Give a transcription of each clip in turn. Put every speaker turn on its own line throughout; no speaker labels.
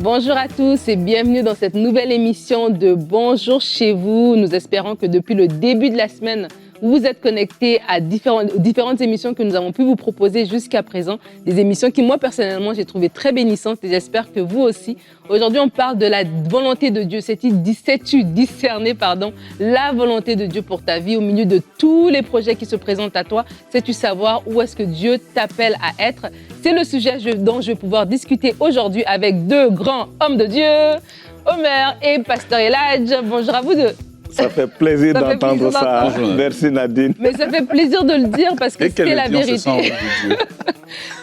Bonjour à tous et bienvenue dans cette nouvelle émission de Bonjour chez vous. Nous espérons que depuis le début de la semaine, vous vous êtes connectés à différentes émissions que nous avons pu vous proposer jusqu'à présent. Des émissions qui, moi, personnellement, j'ai trouvé très bénissantes et j'espère que vous aussi. Aujourd'hui, on parle de la volonté de Dieu. Sais-tu discerner, la volonté de Dieu pour ta vie au milieu de tous les projets qui se présentent à toi? Sais-tu savoir où est-ce que Dieu t'appelle à être? C'est le sujet dont je vais pouvoir discuter aujourd'hui avec deux grands hommes de Dieu, Omer et Pasteur Elijah. Bonjour à vous deux.
Ça fait plaisir d'entendre ça. Merci Nadine.
Mais ça fait plaisir de le dire parce que c'est la vérité.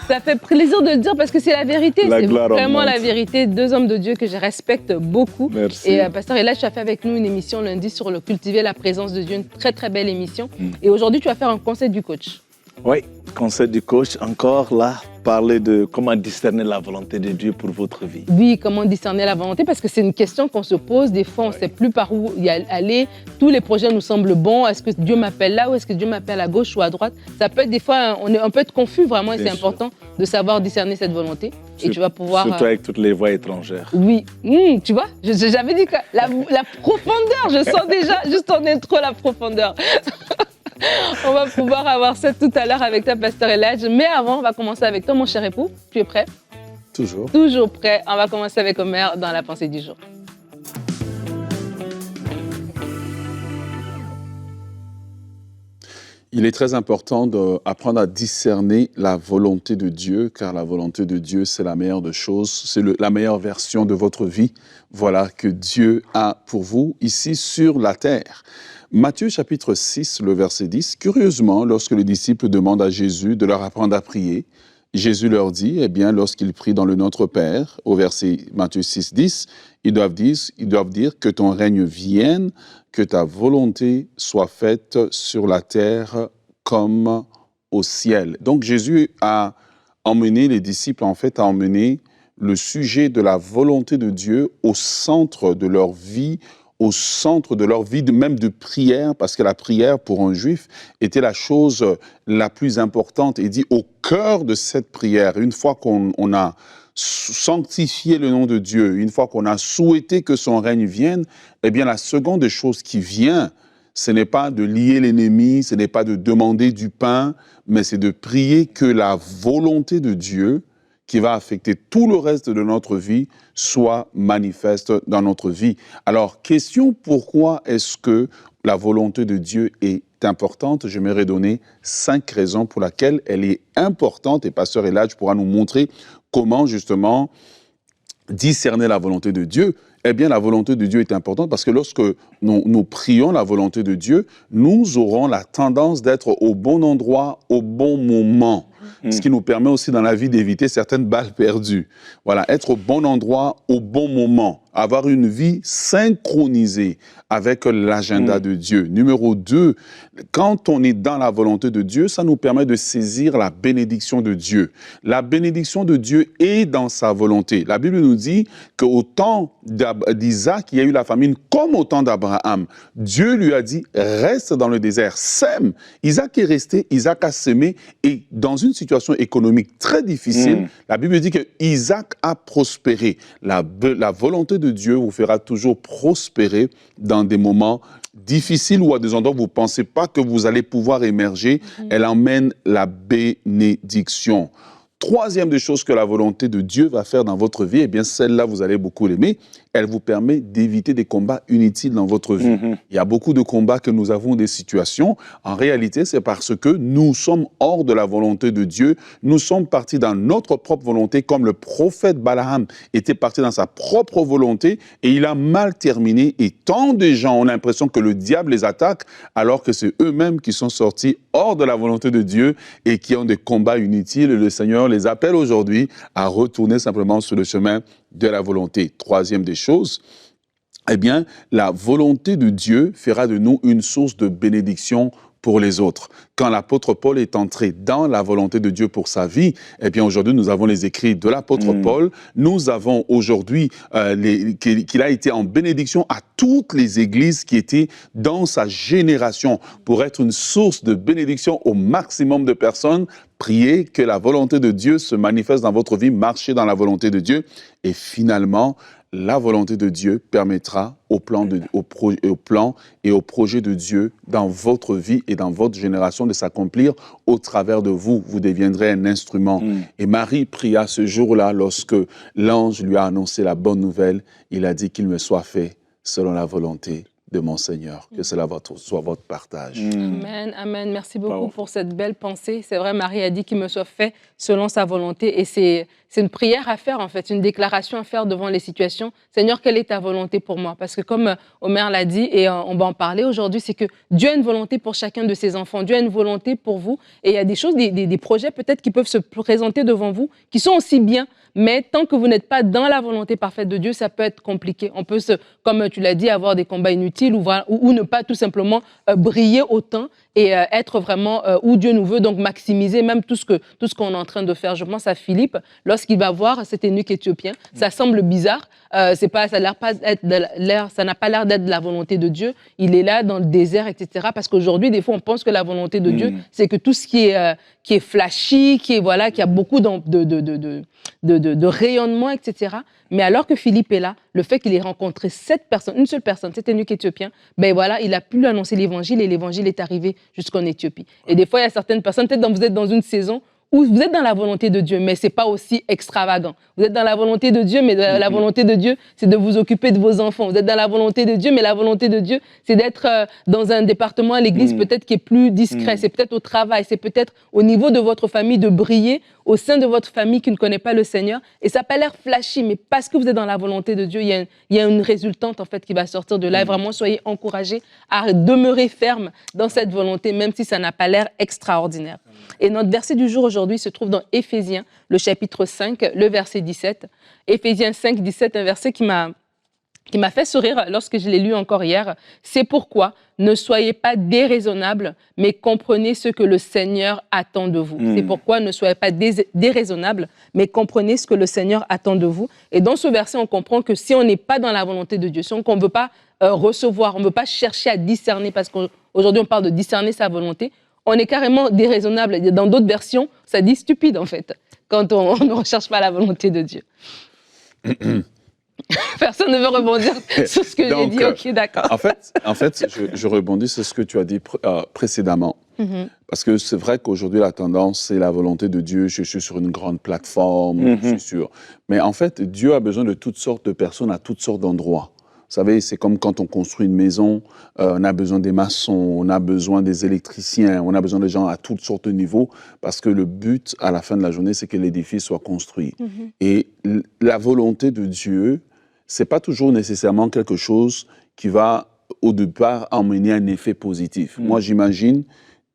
Ça fait plaisir de le dire parce que c'est la vérité. C'est vraiment la vérité. Deux hommes de Dieu que je respecte beaucoup.
Merci.
Et Pasteur Elijah, tu as fait avec nous une émission lundi sur le cultiver la présence de Dieu, une très très belle émission. Et aujourd'hui, tu vas faire un conseil du coach.
Oui, conseil du coach, encore là, parler de comment discerner la volonté de Dieu pour votre vie.
Oui, comment discerner la volonté, parce que c'est une question qu'on se pose. Des fois, on ne sait plus par où y aller. Tous les projets nous semblent bons. Est-ce que Dieu m'appelle là ou est-ce que Dieu m'appelle à gauche ou à droite? Ça peut être des fois, on peut être confus vraiment et c'est important de savoir discerner cette volonté. Et tu vas pouvoir...
Surtout avec toutes les voix étrangères.
Oui, tu vois, j'avais dit que la profondeur, je sens déjà, juste en intro, la profondeur. On va pouvoir avoir ça tout à l'heure avec toi, Pasteur Elijah. Mais avant, on va commencer avec toi, mon cher époux. Tu es prêt?
Toujours.
Toujours prêt. On va commencer avec Omer dans la pensée du jour.
Il est très important d'apprendre à discerner la volonté de Dieu, car la volonté de Dieu, c'est la meilleure des choses, c'est la meilleure version de votre vie, voilà, que Dieu a pour vous ici sur la terre. Matthieu chapitre 6, le verset 10, curieusement, lorsque les disciples demandent à Jésus de leur apprendre à prier, Jésus leur dit, eh bien, lorsqu'ils prient dans le Notre Père, au verset Matthieu 6, 10, ils doivent dire que ton règne vienne, que ta volonté soit faite sur la terre comme au ciel. Donc Jésus a emmené les disciples, en fait, a emmené le sujet de la volonté de Dieu au centre de leur vie, au centre de leur vie, même de prière, parce que la prière, pour un juif, était la chose la plus importante. Il dit, au cœur de cette prière, une fois qu'on a sanctifié le nom de Dieu, une fois qu'on a souhaité que son règne vienne, eh bien, la seconde chose qui vient, ce n'est pas de lier l'ennemi, ce n'est pas de demander du pain, mais c'est de prier que la volonté de Dieu, qui va affecter tout le reste de notre vie, soit manifeste dans notre vie. Alors, question, pourquoi est-ce que la volonté de Dieu est importante? J'aimerais donner 5 raisons pour lesquelles elle est importante, et Pasteur Elijah pourra nous montrer comment, justement, discerner la volonté de Dieu. Eh bien, la volonté de Dieu est importante parce que lorsque nous prions la volonté de Dieu, nous aurons la tendance d'être au bon endroit, au bon moment. Ce qui nous permet aussi dans la vie d'éviter certaines balles perdues. Voilà, être au bon endroit, au bon moment. Avoir une vie synchronisée avec l'agenda de Dieu. Numéro 2, quand on est dans la volonté de Dieu, ça nous permet de saisir la bénédiction de Dieu. La bénédiction de Dieu est dans sa volonté. La Bible nous dit qu'au temps d'Isaac, il y a eu la famine comme au temps d'Abraham. Dieu lui a dit, reste dans le désert, sème. Isaac est resté, Isaac a semé, et dans une situation économique très difficile, la Bible dit que Isaac a prospéré. La volonté de Dieu vous fera toujours prospérer dans des moments difficiles ou à des endroits où vous ne pensez pas que vous allez pouvoir émerger. Elle emmène la bénédiction. Troisième des choses que la volonté de Dieu va faire dans votre vie, eh bien celle-là, vous allez beaucoup l'aimer, elle vous permet d'éviter des combats inutiles dans votre vie. Il y a beaucoup de combats que nous avons, des situations. En réalité, c'est parce que nous sommes hors de la volonté de Dieu. Nous sommes partis dans notre propre volonté, comme le prophète Balaam était parti dans sa propre volonté et il a mal terminé. Et tant de gens ont l'impression que le diable les attaque, alors que c'est eux-mêmes qui sont sortis hors de la volonté de Dieu et qui ont des combats inutiles. Le Seigneur les appelle aujourd'hui à retourner simplement sur le chemin de la volonté. Troisième des choses, eh bien, la volonté de Dieu fera de nous une source de bénédiction pour les autres. Quand l'apôtre Paul est entré dans la volonté de Dieu pour sa vie, eh bien aujourd'hui nous avons les écrits de l'apôtre Paul. Nous avons aujourd'hui qu'il a été en bénédiction à toutes les églises qui étaient dans sa génération pour être une source de bénédiction au maximum de personnes. Priez que la volonté de Dieu se manifeste dans votre vie, marchez dans la volonté de Dieu et finalement, la volonté de Dieu permettra au plan et au projet de Dieu dans votre vie et dans votre génération de s'accomplir au travers de vous. Vous deviendrez un instrument. Et Marie pria ce jour-là lorsque l'ange lui a annoncé la bonne nouvelle. Il a dit qu'il me soit fait selon la volonté de mon Seigneur. Que cela soit votre partage.
Amen, amen. Merci beaucoup pour cette belle pensée. C'est vrai, Marie a dit qu'il me soit fait selon sa volonté. Et c'est une prière à faire, en fait, une déclaration à faire devant les situations. Seigneur, quelle est ta volonté pour moi? Parce que comme Omer l'a dit, et on va en parler aujourd'hui, c'est que Dieu a une volonté pour chacun de ses enfants. Dieu a une volonté pour vous. Et il y a des choses, des projets peut-être qui peuvent se présenter devant vous, qui sont aussi bien. Mais tant que vous n'êtes pas dans la volonté parfaite de Dieu, ça peut être compliqué. On peut, comme tu l'as dit, avoir des combats inutiles ou ne pas tout simplement briller autant et être vraiment où Dieu nous veut, donc maximiser même tout ce qu'on est en train de faire. Je pense à Philippe, lorsqu'il va voir cet eunuque éthiopien, ça semble bizarre, ça n'a pas l'air d'être de la volonté de Dieu. Il est là dans le désert, etc. Parce qu'aujourd'hui, des fois, on pense que la volonté de Dieu, c'est que tout ce qui est flashy, qui a beaucoup de rayonnement, etc. Mais alors que Philippe est là, le fait qu'il ait rencontré une seule personne, cet eunuque éthiopien, ben voilà, il a pu annoncer l'évangile et l'évangile est arrivé jusqu'en Éthiopie. Et des fois, il y a certaines personnes, peut-être vous êtes dans une saison où vous êtes dans la volonté de Dieu, mais ce n'est pas aussi extravagant. Vous êtes dans la volonté de Dieu, mais la volonté de Dieu, c'est de vous occuper de vos enfants. Vous êtes dans la volonté de Dieu, mais la volonté de Dieu, c'est d'être dans un département à l'église peut-être qui est plus discret. C'est peut-être au travail, c'est peut-être au niveau de votre famille de briller au sein de votre famille qui ne connaît pas le Seigneur. Et ça n'a pas l'air flashy, mais parce que vous êtes dans la volonté de Dieu, il y a une résultante en fait qui va sortir de là. Et vraiment, soyez encouragés à demeurer ferme dans cette volonté, même si ça n'a pas l'air extraordinaire. Et notre verset du jour aujourd'hui se trouve dans Éphésiens, le chapitre 5, le verset 17. Éphésiens 5, 17, un verset qui m'a fait sourire lorsque je l'ai lu encore hier. C'est pourquoi ne soyez pas déraisonnables, mais comprenez ce que le Seigneur attend de vous. C'est pourquoi ne soyez pas déraisonnables, mais comprenez ce que le Seigneur attend de vous. Et dans ce verset, on comprend que si on n'est pas dans la volonté de Dieu, si on ne veut pas recevoir, on ne veut pas chercher à discerner, parce qu'aujourd'hui on parle de discerner sa volonté, on est carrément déraisonnable. Dans d'autres versions, ça dit stupide en fait, quand on ne recherche pas la volonté de Dieu. Personne ne veut rebondir sur ce que j'ai dit. Ok, d'accord.
En fait, je rebondis sur ce que tu as dit précédemment. Parce que c'est vrai qu'aujourd'hui, la tendance, c'est la volonté de Dieu. Je suis sur une grande plateforme, je suis sûr. Mais en fait, Dieu a besoin de toutes sortes de personnes à toutes sortes d'endroits. Vous savez, c'est comme quand on construit une maison, on a besoin des maçons, on a besoin des électriciens, on a besoin des gens à toutes sortes de niveaux, parce que le but, à la fin de la journée, c'est que l'édifice soit construit. Et la volonté de Dieu, c'est pas toujours nécessairement quelque chose qui va, au départ, emmener un effet positif. Moi, j'imagine,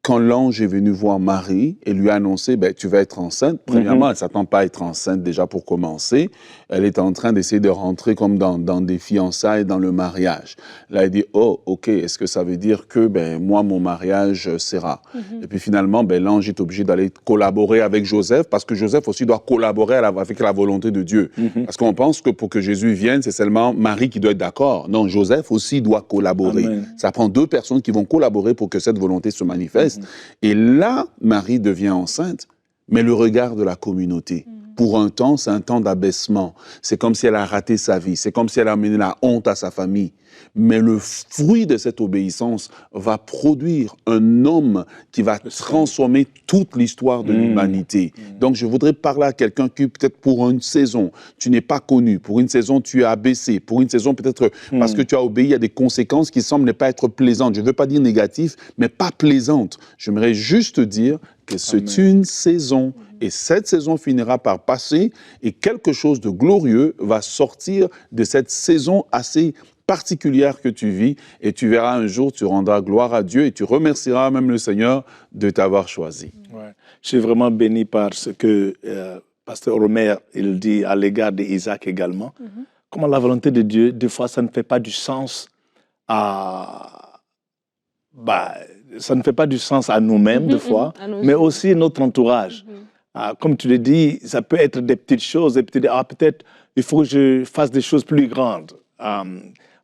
quand l'ange est venu voir Marie et lui a annoncé, ben, tu vas être enceinte, premièrement, elle ne s'attend pas à être enceinte déjà pour commencer. Elle est en train d'essayer de rentrer comme dans des fiançailles, dans le mariage. Là, elle dit, oh, ok, est-ce que ça veut dire que ben, moi, mon mariage sera? Et puis finalement, ben, l'ange est obligé d'aller collaborer avec Joseph, parce que Joseph aussi doit collaborer avec la volonté de Dieu. Parce qu'on pense que pour que Jésus vienne, c'est seulement Marie qui doit être d'accord. Non, Joseph aussi doit collaborer. Amen. Ça prend deux personnes qui vont collaborer pour que cette volonté se manifeste. Et là, Marie devient enceinte, mais le regard de la communauté. Pour un temps, c'est un temps d'abaissement. C'est comme si elle a raté sa vie. C'est comme si elle a amené la honte à sa famille. Mais le fruit de cette obéissance va produire un homme qui va transformer toute l'histoire de l'humanité. Donc, je voudrais parler à quelqu'un qui, peut-être pour une saison, tu n'es pas connu. Pour une saison, tu es abaissé. Pour une saison, peut-être parce que tu as obéi à des conséquences qui semblent ne pas être plaisantes. Je ne veux pas dire négatives, mais pas plaisantes. J'aimerais juste dire que c'est une saison. Et cette saison finira par passer et quelque chose de glorieux va sortir de cette saison assez particulière que tu vis et tu verras un jour, tu rendras gloire à Dieu et tu remercieras même le Seigneur de t'avoir choisi.
Ouais. Je suis vraiment béni par ce que Pasteur Romer il dit à l'égard d'Isaac également. Comment la volonté de Dieu, des fois, ça ne fait pas du sens ça ne fait pas du sens à nous-mêmes, des fois, mais aussi notre entourage. Comme tu le dis, ça peut être des petites choses, et peut-être il faut que je fasse des choses plus grandes.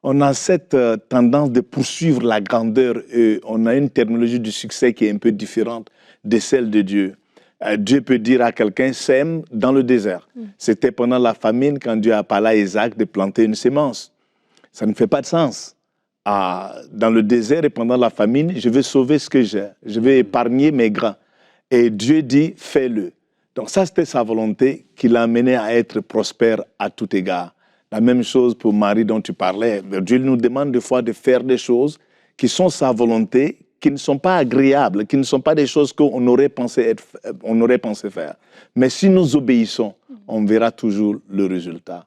On a cette tendance de poursuivre la grandeur et on a une terminologie du succès qui est un peu différente de celle de Dieu. Dieu peut dire à quelqu'un, sème dans le désert. C'était pendant la famine quand Dieu a parlé à Isaac de planter une sémence. Ça ne fait pas de sens. Dans le désert et pendant la famine, je vais sauver ce que j'ai. Je vais épargner mes grains. Et Dieu dit, fais-le. Donc ça, c'était sa volonté qui l'a amené à être prospère à tout égard. La même chose pour Marie dont tu parlais. Dieu nous demande des fois de faire des choses qui sont sa volonté, qui ne sont pas agréables, qui ne sont pas des choses qu'on aurait pensé faire. Mais si nous obéissons, on verra toujours le résultat.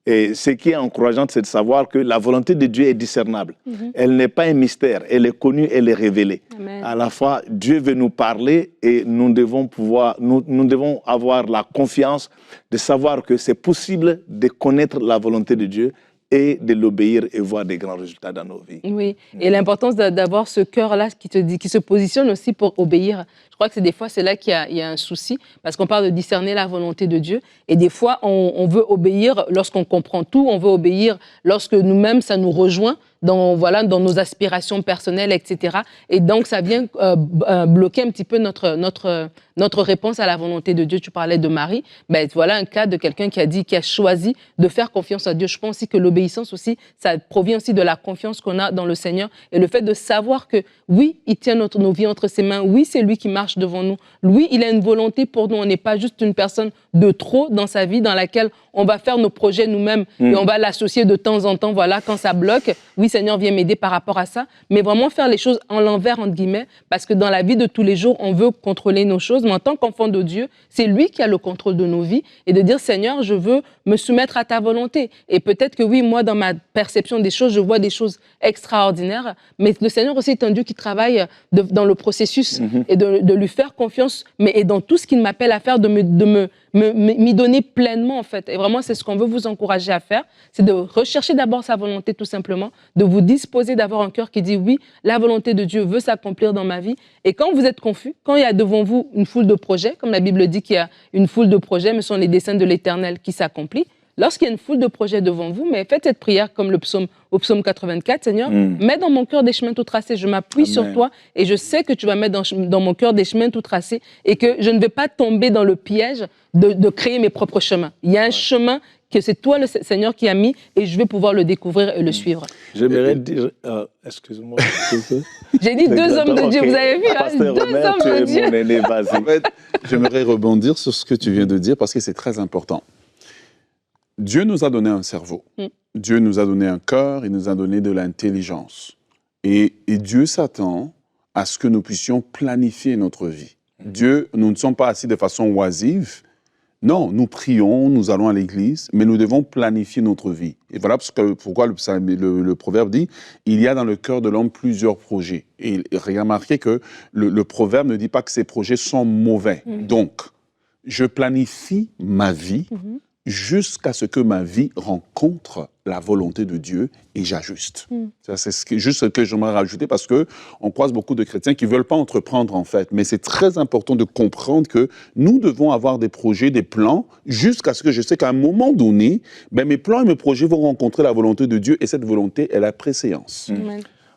Et ce qui est encourageant, c'est de savoir que la volonté de Dieu est discernable. Elle n'est pas un mystère, elle est connue, elle est révélée.
Amen.
À la fois, Dieu veut nous parler et nous devons avoir la confiance de savoir que c'est possible de connaître la volonté de Dieu et de l'obéir et voir des grands résultats dans nos vies.
Oui, et l'importance d'avoir ce cœur-là qui se positionne aussi pour obéir. Je crois que des fois, c'est là qu'il y a un souci, parce qu'on parle de discerner la volonté de Dieu, et des fois, on veut obéir lorsqu'on comprend tout, on veut obéir lorsque nous-mêmes, ça nous rejoint dans nos aspirations personnelles, etc. Et donc, ça vient bloquer un petit peu notre réponse à la volonté de Dieu. Tu parlais de Marie, voilà un cas de quelqu'un qui a choisi de faire confiance à Dieu. Je pense aussi que l'obéissance aussi, ça provient aussi de la confiance qu'on a dans le Seigneur et le fait de savoir que oui, il tient nos vies entre ses mains, oui, c'est lui qui marche devant nous, lui, il a une volonté pour nous, on n'est pas juste une personne de trop dans sa vie dans laquelle on va faire nos projets nous-mêmes et on va l'associer de temps en temps, voilà, quand ça bloque, oui, Seigneur, viens m'aider par rapport à ça, mais vraiment faire les choses en l'envers, entre guillemets, parce que dans la vie de tous les jours, on veut contrôler nos choses, mais en tant qu'enfant de Dieu, c'est lui qui a le contrôle de nos vies et de dire, Seigneur, je veux me soumettre à ta volonté. Et peut-être que oui, moi, dans ma perception des choses, je vois des choses extraordinaires, mais le Seigneur aussi est un Dieu qui travaille dans le processus et de lui faire confiance, mais et dans tout ce qu'il m'appelle à faire, de m'y donner pleinement, en fait. Et vraiment, c'est ce qu'on veut vous encourager à faire, c'est de rechercher d'abord sa volonté, tout simplement, de vous disposer d'avoir un cœur qui dit, oui, la volonté de Dieu veut s'accomplir dans ma vie. Et quand vous êtes confus, quand il y a devant vous une foule de projets, comme la Bible dit qu'il y a une foule de projets, mais ce sont les desseins de l'Éternel qui s'accomplissent, lorsqu'il y a une foule de projets devant vous, mais faites cette prière comme au psaume 84, Seigneur, mets dans mon cœur des chemins tout tracés, je m'appuie sur toi et je sais que tu vas mettre dans mon cœur des chemins tout tracés et que je ne vais pas tomber dans le piège de créer mes propres chemins. Il y a un chemin que c'est toi, le Seigneur, qui a mis et je vais pouvoir le découvrir et le suivre.
J'aimerais dire... excuse-moi.
J'ai dit deux hommes de Dieu, vous avez vu,
Pasteur
deux
Romain,
hommes de Dieu.
Mon aîné, vas-y.
En fait, j'aimerais rebondir sur ce que tu viens de dire parce que c'est très important. Dieu nous a donné un cerveau. Dieu nous a donné un cœur, il nous a donné de l'intelligence. Et Dieu s'attend à ce que nous puissions planifier notre vie. Dieu, nous ne sommes pas assis de façon oisive. Non, nous prions, nous allons à l'église, mais nous devons planifier notre vie. Et voilà pourquoi le proverbe dit « Il y a dans le cœur de l'homme plusieurs projets ». Et remarquez que le proverbe ne dit pas que ces projets sont mauvais. Donc, je planifie ma vie jusqu'à ce que ma vie rencontre la volonté de Dieu et j'ajuste. Ça, c'est juste ce que j'aimerais rajouter parce qu'on croise beaucoup de chrétiens qui ne veulent pas entreprendre en fait. Mais c'est très important de comprendre que nous devons avoir des projets, des plans, jusqu'à ce que je sais qu'à un moment donné, mes plans et mes projets vont rencontrer la volonté de Dieu et cette volonté est la préséance.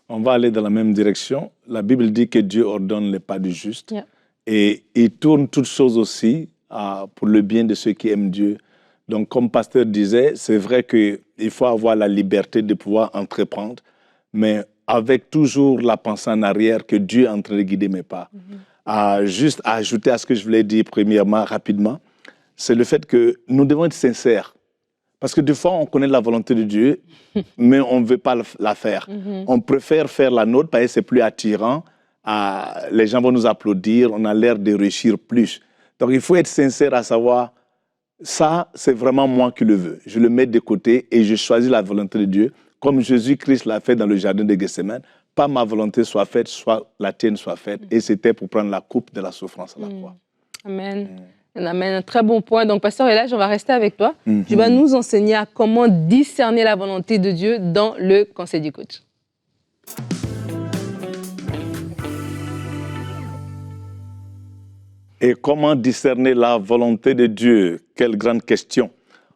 On va aller dans la même direction. La Bible dit que Dieu ordonne les pas du juste et il tourne toutes choses aussi pour le bien de ceux qui aiment Dieu. Donc, comme pasteur disait, c'est vrai qu'il faut avoir la liberté de pouvoir entreprendre, mais avec toujours la pensée en arrière que Dieu est en train de guider mes pas. Juste à ajouter à ce que je voulais dire premièrement, rapidement, c'est le fait que nous devons être sincères. Parce que des fois, on connaît la volonté de Dieu, mais on ne veut pas la faire. On préfère faire la nôtre parce que c'est plus attirant. Les gens vont nous applaudir, on a l'air de réussir plus. Donc, il faut être sincère à savoir... Ça, c'est vraiment moi qui le veux. Je le mets de côté et je choisis la volonté de Dieu, comme Jésus-Christ l'a fait dans le jardin de Gethsémane. Pas ma volonté soit faite, soit la tienne soit faite. Et c'était pour prendre la coupe de la souffrance à la croix.
Amen. Amen. Un très bon point. Donc, Pasteur Elage, on va rester avec toi. Tu vas nous enseigner à comment discerner la volonté de Dieu dans le conseil du coach.
Et comment discerner la volonté de Dieu? Quelle grande question.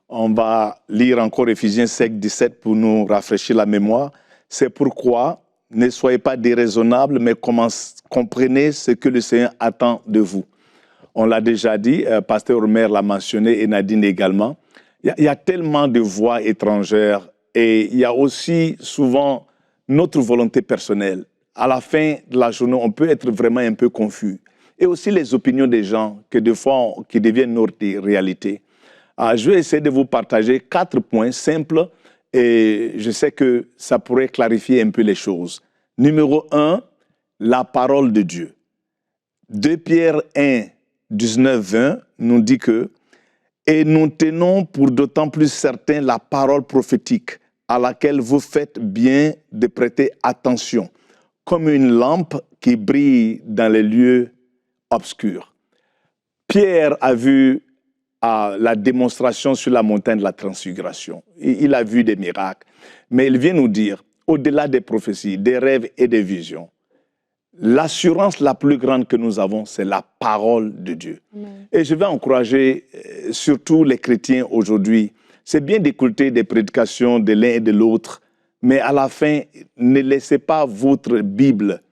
On va lire encore Éphésiens 5, 17 pour nous rafraîchir la mémoire. C'est pourquoi ne soyez pas déraisonnables, mais comprenez ce que le Seigneur attend de vous. On l'a déjà dit, Pasteur Omer l'a mentionné et Nadine également. Il y a tellement de voix étrangères et il y a aussi souvent notre volonté personnelle. À la fin de la journée, on peut être vraiment un peu confus. Et aussi les opinions des gens que des fois, qui deviennent notre réalité. Je vais essayer de vous partager 4 points simples et je sais que ça pourrait clarifier un peu les choses. Numéro 1, la parole de Dieu. 2 Pierre 1, 19, 20 nous dit que « Et nous tenons pour d'autant plus certain la parole prophétique à laquelle vous faites bien de prêter attention, comme une lampe qui brille dans les lieux obscurs. » Pierre a vu la démonstration sur la montagne de la transfiguration. Il a vu des miracles. Mais il vient nous dire, au-delà des prophéties, des rêves et des visions, l'assurance la plus grande que nous avons, c'est la parole de Dieu. Et je vais encourager surtout les chrétiens aujourd'hui. C'est bien d'écouter des prédications de l'un et de l'autre, mais à la fin, ne laissez pas votre Bible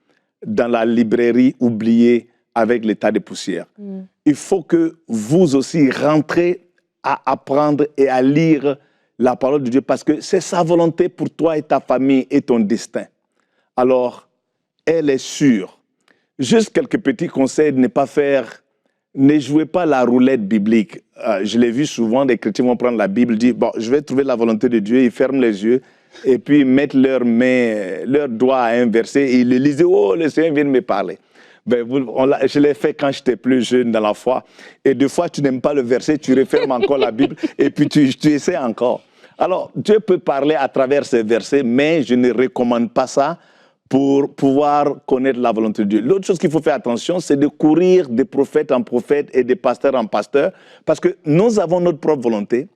dans la librairie oubliée avec les tas de poussière. Il faut que vous aussi rentrez à apprendre et à lire la parole de Dieu parce que c'est sa volonté pour toi et ta famille et ton destin. Alors, elle est sûre. Juste quelques petits conseils de ne jouez pas la roulette biblique. Je l'ai vu souvent, des chrétiens vont prendre la Bible, dire, bon, je vais trouver la volonté de Dieu, ils ferment les yeux et puis mettent leurs mains, leurs doigts à un verset et ils le lisent, oh, le Seigneur vient de me parler. Ben, je l'ai fait quand j'étais plus jeune dans la foi. Et des fois, tu n'aimes pas le verset, tu refermes encore la Bible et puis tu essaies encore. Alors, Dieu peut parler à travers ces versets, mais je ne recommande pas ça pour pouvoir connaître la volonté de Dieu. L'autre chose qu'il faut faire attention, c'est de courir de prophète en prophète et de pasteur en pasteur, parce que nous avons notre propre volonté.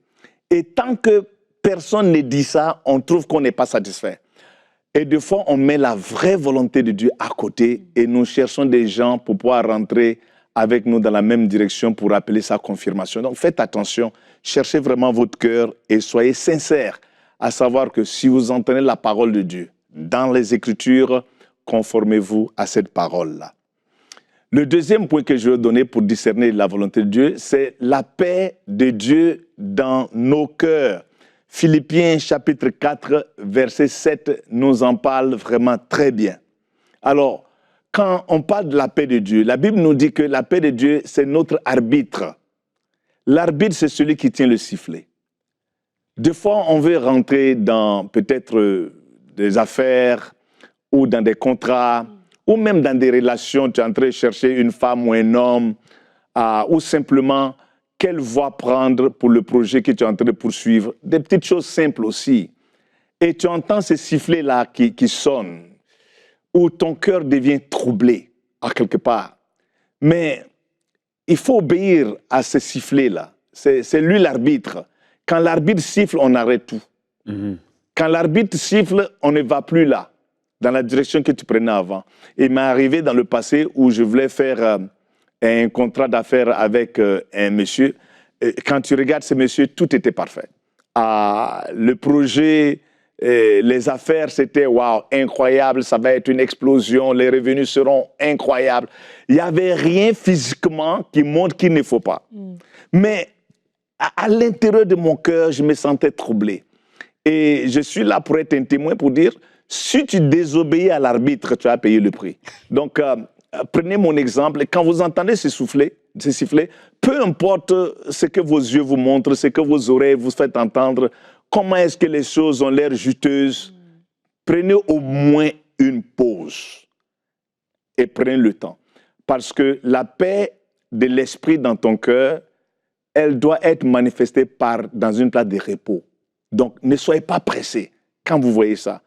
Et tant que personne ne dit ça, on trouve qu'on n'est pas satisfait. Et des fois, on met la vraie volonté de Dieu à côté et nous cherchons des gens pour pouvoir rentrer avec nous dans la même direction pour appeler sa confirmation. Donc, faites attention, cherchez vraiment votre cœur et soyez sincères à savoir que si vous entendez la parole de Dieu dans les Écritures, conformez-vous à cette parole-là. Le deuxième point que je veux donner pour discerner la volonté de Dieu, c'est la paix de Dieu dans nos cœurs. Philippiens chapitre 4, verset 7 nous en parle vraiment très bien. Alors, quand on parle de la paix de Dieu, la Bible nous dit que la paix de Dieu, c'est notre arbitre. L'arbitre, c'est celui qui tient le sifflet. Des fois, on veut rentrer dans peut-être des affaires ou dans des contrats ou même dans des relations. Tu es en train de chercher une femme ou un homme ou simplement quelle voie prendre pour le projet que tu es en train de poursuivre. Des petites choses simples aussi. Et tu entends ces sifflets-là qui sonnent, où ton cœur devient troublé, à quelque part. Mais il faut obéir à ces sifflets-là. C'est lui l'arbitre. Quand l'arbitre siffle, on arrête tout. Quand l'arbitre siffle, on ne va plus là, dans la direction que tu prenais avant. Il m'est arrivé dans le passé où je voulais faire un contrat d'affaires avec un monsieur. Et quand tu regardes ce monsieur, tout était parfait. Le projet, les affaires, c'était waouh, incroyable, ça va être une explosion, les revenus seront incroyables. Il n'y avait rien physiquement qui montre qu'il ne faut pas. Mais à l'intérieur de mon cœur, je me sentais troublé. Et je suis là pour être un témoin pour dire, si tu désobéis à l'arbitre, tu vas payer le prix. Donc, prenez mon exemple, quand vous entendez ce sifflet, peu importe ce que vos yeux vous montrent, ce que vos oreilles vous faites entendre, comment est-ce que les choses ont l'air juteuses, prenez au moins une pause et prenez le temps. Parce que la paix de l'esprit dans ton cœur, elle doit être manifestée dans une place de repos. Donc, ne soyez pas pressés quand vous voyez ça.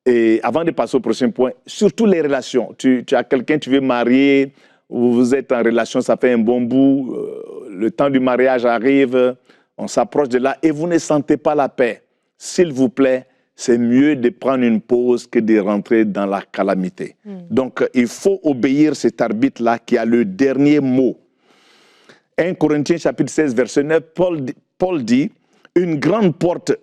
Et avant de passer au prochain point, surtout les relations. Tu as quelqu'un, tu veux marier, vous êtes en relation, ça fait un bon bout, le temps du mariage arrive, on s'approche de là et vous ne sentez pas la paix. S'il vous plaît, c'est mieux de prendre une pause que de rentrer dans la calamité. Donc, il faut obéir cet arbitre-là qui a le dernier mot. 1 Corinthiens chapitre 16, verset 9, Paul dit, une grande porte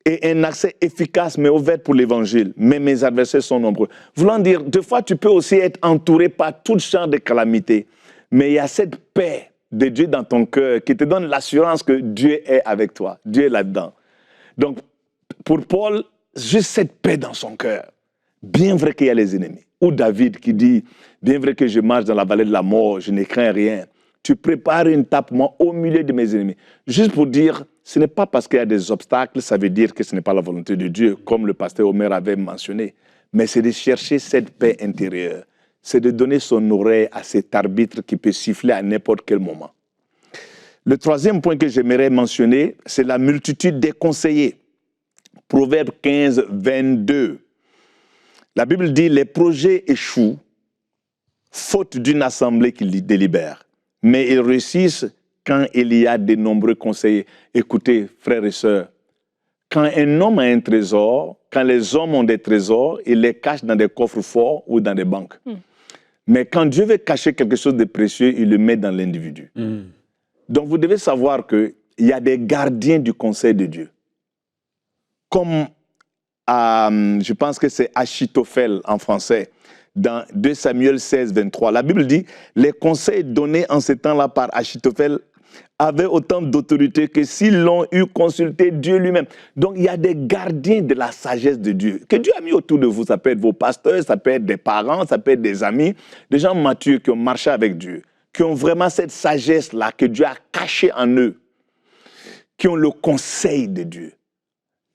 et un accès efficace m'est ouvert pour l'évangile, mais mes adversaires sont nombreux. Voulant dire, des fois, tu peux aussi être entouré par tout genre de calamités, mais il y a cette paix de Dieu dans ton cœur qui te donne l'assurance que Dieu est avec toi, Dieu est là-dedans. Donc, pour Paul, juste cette paix dans son cœur, bien vrai qu'il y a les ennemis. Ou David qui dit, bien vrai que je marche dans la vallée de la mort, je ne crains rien. Tu prépares une table pour moi au milieu de mes ennemis. Juste pour dire, ce n'est pas parce qu'il y a des obstacles, ça veut dire que ce n'est pas la volonté de Dieu, comme le pasteur Omer avait mentionné, mais c'est de chercher cette paix intérieure. C'est de donner son oreille à cet arbitre qui peut siffler à n'importe quel moment. Le troisième point que j'aimerais mentionner, c'est la multitude des conseillers. Proverbe 15, 22. La Bible dit, les projets échouent, faute d'une assemblée qui délibère. Mais ils réussissent quand il y a de nombreux conseillers. Écoutez, frères et sœurs, quand un homme a un trésor, quand les hommes ont des trésors, ils les cachent dans des coffres forts ou dans des banques. Mais quand Dieu veut cacher quelque chose de précieux, il le met dans l'individu. Donc vous devez savoir qu'il y a des gardiens du conseil de Dieu. Comme, je pense que c'est Achitophel en français, dans 2 Samuel 16, 23. La Bible dit, les conseils donnés en ce temps-là par Achitophel avaient autant d'autorité que s'ils l'ont eu consulté Dieu lui-même. Donc, il y a des gardiens de la sagesse de Dieu, que Dieu a mis autour de vous. Ça peut être vos pasteurs, ça peut être des parents, ça peut être des amis, des gens matures qui ont marché avec Dieu, qui ont vraiment cette sagesse-là que Dieu a cachée en eux, qui ont le conseil de Dieu.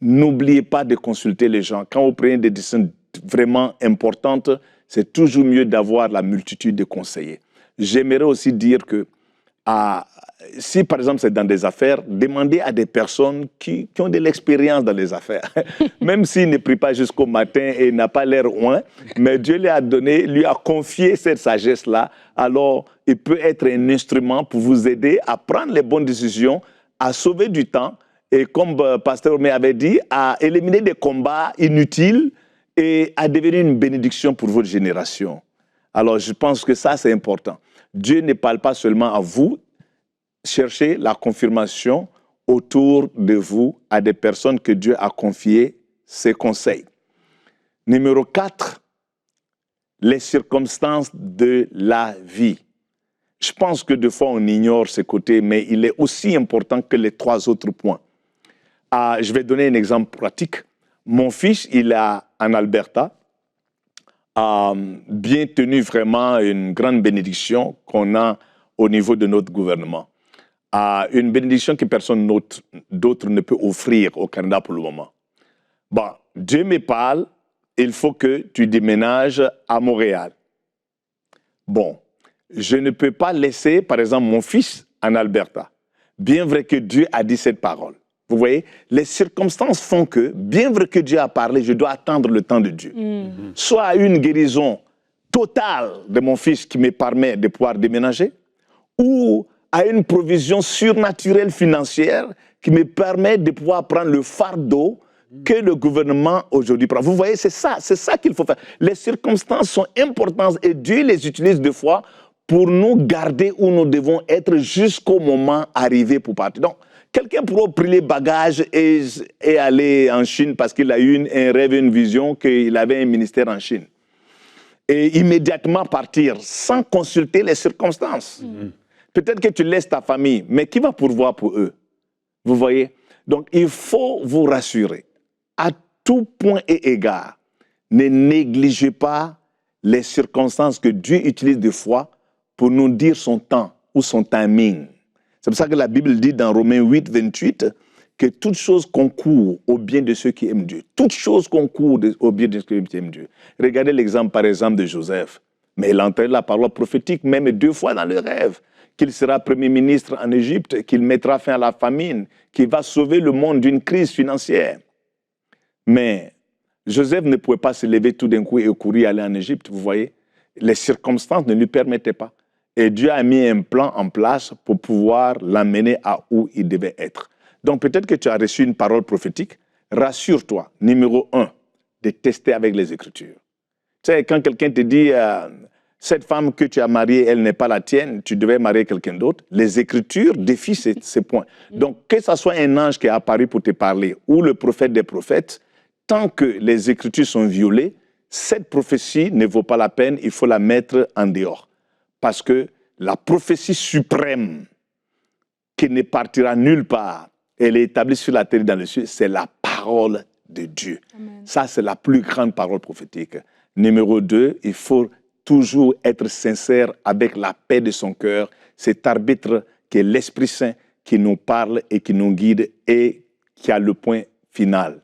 N'oubliez pas de consulter les gens. Quand vous prenez des décisions vraiment importantes, c'est toujours mieux d'avoir la multitude de conseillers. J'aimerais aussi dire que si par exemple c'est dans des affaires, demandez à des personnes qui ont de l'expérience dans les affaires. Même s'il ne prie pas jusqu'au matin et n'a pas l'air loin, mais Dieu lui a donné, lui a confié cette sagesse-là, alors il peut être un instrument pour vous aider à prendre les bonnes décisions, à sauver du temps et comme Pasteur Omer avait dit, à éliminer des combats inutiles et à devenir une bénédiction pour votre génération. Alors, je pense que ça, c'est important. Dieu ne parle pas seulement à vous. Cherchez la confirmation autour de vous à des personnes que Dieu a confiées ses conseils. Numéro 4, les circonstances de la vie. Je pense que des fois, on ignore ce côté, mais il est aussi important que les 3 autres points. Je vais donner un exemple pratique. Mon fils, il est en Alberta, bien tenu vraiment une grande bénédiction qu'on a au niveau de notre gouvernement. Une bénédiction que personne d'autre ne peut offrir au Canada pour le moment. Bon, Dieu me parle, il faut que tu déménages à Montréal. Bon, je ne peux pas laisser, par exemple, mon fils en Alberta. Bien vrai que Dieu a dit cette parole. Vous voyez, les circonstances font que, bien vrai que Dieu a parlé, je dois attendre le temps de Dieu. Soit à une guérison totale de mon fils qui me permet de pouvoir déménager, ou à une provision surnaturelle financière qui me permet de pouvoir prendre le fardeau que le gouvernement aujourd'hui prend. Vous voyez, c'est ça qu'il faut faire. Les circonstances sont importantes et Dieu les utilise des fois pour nous garder où nous devons être jusqu'au moment arrivé pour partir. Donc, quelqu'un pourrait prendre les bagages et aller en Chine parce qu'il a eu un rêve, une vision qu'il avait un ministère en Chine. Et immédiatement partir sans consulter les circonstances. Peut-être que tu laisses ta famille, mais qui va pourvoir pour eux? Vous voyez? Donc, il faut vous rassurer. À tout point et égard, ne négligez pas les circonstances que Dieu utilise des fois pour nous dire son temps ou son timing. C'est pour ça que la Bible dit dans Romains 8, 28 que toute chose concourt au bien de ceux qui aiment Dieu. Toute chose concourt au bien de ceux qui aiment Dieu. Regardez l'exemple, par exemple, de Joseph. Mais il a entendu la parole prophétique même 2 fois dans le rêve, qu'il sera premier ministre en Égypte, qu'il mettra fin à la famine, qu'il va sauver le monde d'une crise financière. Mais Joseph ne pouvait pas se lever tout d'un coup et courir aller en Égypte, vous voyez. Les circonstances ne lui permettaient pas. Et Dieu a mis un plan en place pour pouvoir l'amener à où il devait être. Donc peut-être que tu as reçu une parole prophétique. Rassure-toi, numéro 1, de tester avec les Écritures. Tu sais, quand quelqu'un te dit Cette femme que tu as mariée, elle n'est pas la tienne, tu devais marier quelqu'un d'autre. Les Écritures défient ces points. Donc, que ce soit un ange qui est apparu pour te parler ou le prophète des prophètes, tant que les Écritures sont violées, cette prophétie ne vaut pas la peine, il faut la mettre en dehors. Parce que la prophétie suprême, qui ne partira nulle part, elle est établie sur la terre et dans les cieux, c'est la parole de Dieu. Amen. Ça, c'est la plus grande parole prophétique. Numéro 2, il faut toujours être sincère avec la paix de son cœur, cet arbitre qui est l'Esprit Saint qui nous parle et qui nous guide et qui a le point final.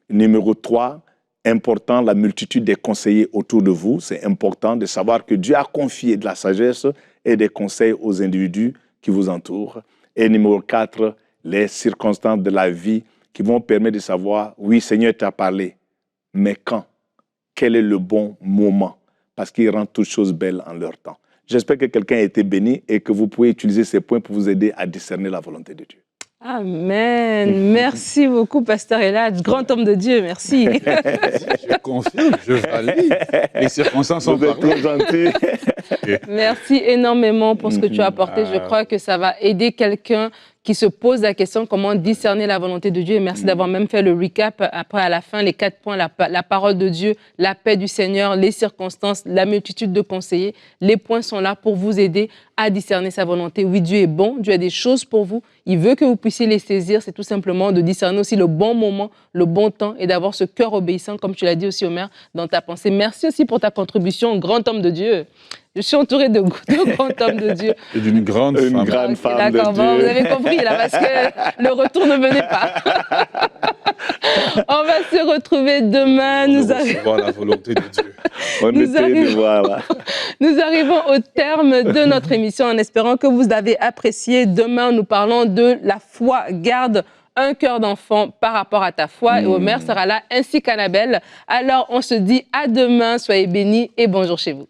Numéro 3, important, la multitude des conseillers autour de vous. C'est important de savoir que Dieu a confié de la sagesse et des conseils aux individus qui vous entourent. Et numéro 4, les circonstances de la vie qui vont permettre de savoir, oui, Seigneur t'a parlé, mais quand? Quel est le bon moment? Parce qu'il rend toutes choses belles en leur temps. J'espère que quelqu'un a été béni et que vous pouvez utiliser ces points pour vous aider à discerner la volonté de Dieu.
Amen. Merci beaucoup, Pasteur Eladj, grand homme de Dieu, merci.
Je confirme, je valide. Les circonstances sont
trop gentilles.
Merci énormément pour ce que tu as apporté. Je crois que ça va aider quelqu'un qui se pose la question comment discerner la volonté de Dieu. Et merci d'avoir même fait le recap après à la fin, les 4 points, la parole de Dieu, la paix du Seigneur, les circonstances, la multitude de conseillers. Les points sont là pour vous aider à discerner sa volonté. Oui, Dieu est bon, Dieu a des choses pour vous. Il veut que vous puissiez les saisir. C'est tout simplement de discerner aussi le bon moment, le bon temps et d'avoir ce cœur obéissant, comme tu l'as dit aussi, Omer, dans ta pensée. Merci aussi pour ta contribution, grand homme de Dieu. Je suis entourée de grands hommes de Dieu.
Et d'une grande femme.
Une grande femme de Dieu.
Bon, vous avez compris là, parce que le retour ne venait pas. On va se retrouver demain.
Nous arrivons à la volonté de Dieu.
Nous arrivons au terme de notre émission en espérant que vous avez apprécié. Demain, nous parlons de la foi. Garde un cœur d'enfant par rapport à ta foi. Et Omer sera là, ainsi qu'Annabelle. Alors, on se dit à demain. Soyez bénis et bonjour chez vous.